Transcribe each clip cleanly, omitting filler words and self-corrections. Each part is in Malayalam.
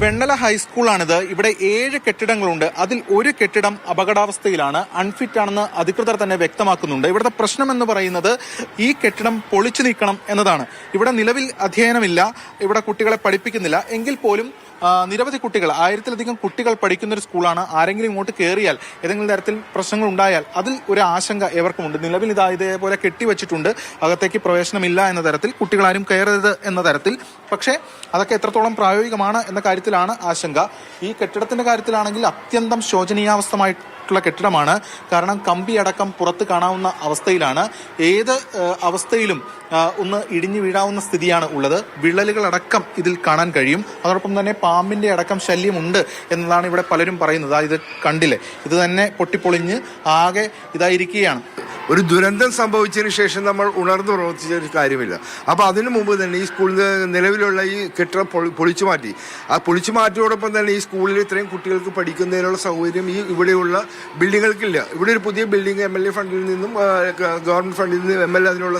വെണ്ണല ഹൈസ്കൂളാണിത്. ഇവിടെ 7 കെട്ടിടങ്ങളുണ്ട്. അതിൽ ഒരു കെട്ടിടം അപകടാവസ്ഥയിലാണ്, അൺഫിറ്റ് ആണെന്ന് അധികൃതർ തന്നെ വ്യക്തമാക്കുന്നുണ്ട്. ഇവിടുത്തെ പ്രശ്നം എന്ന് പറയുന്നത് ഈ കെട്ടിടം പൊളിച്ചു നീക്കണം എന്നതാണ്. ഇവിടെ നിലവിൽ അധ്യയനമില്ല, ഇവിടെ കുട്ടികളെ പഠിപ്പിക്കുന്നില്ല. എങ്കിൽ പോലും നിരവധി കുട്ടികൾ, 1000-ലധികം കുട്ടികൾ പഠിക്കുന്ന ഒരു സ്കൂളാണ്. ആരെങ്കിലും ഇങ്ങോട്ട് കയറിയാൽ, ഏതെങ്കിലും തരത്തിൽ പ്രശ്നങ്ങൾ ഉണ്ടായാൽ അതിൽ ഒരു ആശങ്ക ഏവർക്കുമുണ്ട്. നിലവിൽ ഇതേപോലെ കെട്ടിവെച്ചിട്ടുണ്ട്, അകത്തേക്ക് പ്രവേശനമില്ല എന്ന തരത്തിൽ, കുട്ടികളാരും കയറരുത് എന്ന തരത്തിൽ. പക്ഷേ അതൊക്കെ എത്രത്തോളം പ്രായോഗികമാണ് എന്ന കാര്യത്തിലാണ് ആശങ്ക. ഈ കെട്ടിടത്തിന്റെ കാര്യത്തിലാണെങ്കിൽ അത്യന്തം ശോചനീയാവസ്ഥമായിട്ടുള്ള കെട്ടിടമാണ്. കാരണം കമ്പി അടക്കം പുറത്ത് കാണാവുന്ന അവസ്ഥയിലാണ്. ഏത് അവസ്ഥയിലും ഒന്ന് ഇടിഞ്ഞു വീഴാവുന്ന സ്ഥിതിയാണ് ഉള്ളത്. വിള്ളലുകളടക്കം ഇതിൽ കാണാൻ കഴിയും. അതോടൊപ്പം തന്നെ പാമ്പിന്റെ അടക്കം ശല്യമുണ്ട് എന്നതാണ് ഇവിടെ പലരും പറയുന്നത്. ഇത് കണ്ടില്ലേ, ഇത് തന്നെ പൊട്ടിപ്പൊളിഞ്ഞ് ആകെ ഇതായിരിക്കുകയാണ്. ഒരു ദുരന്തം സംഭവിച്ചതിന് ശേഷം നമ്മൾ ഉണർന്നു പ്രവർത്തിച്ച ഒരു കാര്യമില്ല. അപ്പോൾ അതിനു മുമ്പ് തന്നെ ഈ സ്കൂളിൽ നിലവിലുള്ള ഈ കെട്ടിടം പൊളിച്ചു മാറ്റി. ആ പൊളിച്ചു മാറ്റിയോടൊപ്പം തന്നെ ഈ സ്കൂളിൽ ഇത്രയും കുട്ടികൾക്ക് പഠിക്കുന്നതിനുള്ള സൗകര്യം ഈ ഇവിടെയുള്ള ബിൽഡിങ്ങുകൾക്കില്ല. ഇവിടെ ഒരു പുതിയ ബിൽഡിംഗ് MLA ഫണ്ടിൽ നിന്നും ഗവൺമെന്റ് ഫണ്ടിൽ നിന്നും MLA അതിനുള്ള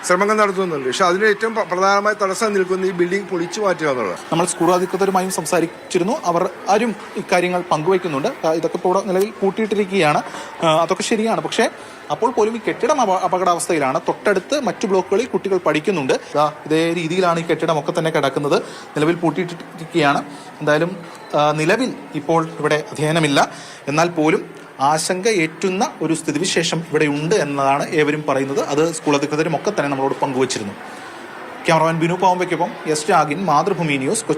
ശ്രമങ്ങൾ നടത്തുന്നുണ്ട്. പക്ഷെ അതിന് ഏറ്റവും പ്രധാനമായ തടസ്സം നിൽക്കുന്ന ഈ ബിൽഡിംഗ് പൊളിച്ചു മാറ്റുക എന്നുള്ളത്. നമ്മൾ സ്കൂൾ അധികൃതരുമായും സംസാരിച്ചിരുന്നു. അവർ ആരും ഇക്കാര്യങ്ങൾ പങ്കുവയ്ക്കുന്നുണ്ട്. ഇതൊക്കെ ഇപ്പോൾ നിലവിൽ കൂട്ടിയിട്ടിരിക്കുകയാണ്. അതൊക്കെ ശരിയാണ്. പക്ഷേ അപ്പോൾ പോലും ഈ കെട്ടിടം അപകടാവസ്ഥയിലാണ്. തൊട്ടടുത്ത് മറ്റു ബ്ലോക്കുകളിൽ കുട്ടികൾ പഠിക്കുന്നുണ്ട്. ഇതേ രീതിയിലാണ് ഈ കെട്ടിടമൊക്കെ തന്നെ കിടക്കുന്നത്. നിലവിൽ പൂട്ടിയിട്ടിരിക്കുകയാണ്. എന്തായാലും നിലവിൽ ഇപ്പോൾ ഇവിടെ അധ്യയനമില്ല. എന്നാൽ പോലും ആശങ്ക ഏറ്റുന്ന ഒരു സ്ഥിതിവിശേഷം ഇവിടെ ഉണ്ട് എന്നതാണ് ഏവരും പറയുന്നത്. അത് സ്കൂൾ അധികൃതരും ഒക്കെ തന്നെ നമ്മളോട് പങ്കുവച്ചിരുന്നു. ക്യാമറമാൻ ബിനു പാവമ്പയ്ക്കൊപ്പം എസ് രാഗിൻ, മാതൃഭൂമി ന്യൂസ്, കൊച്ചി.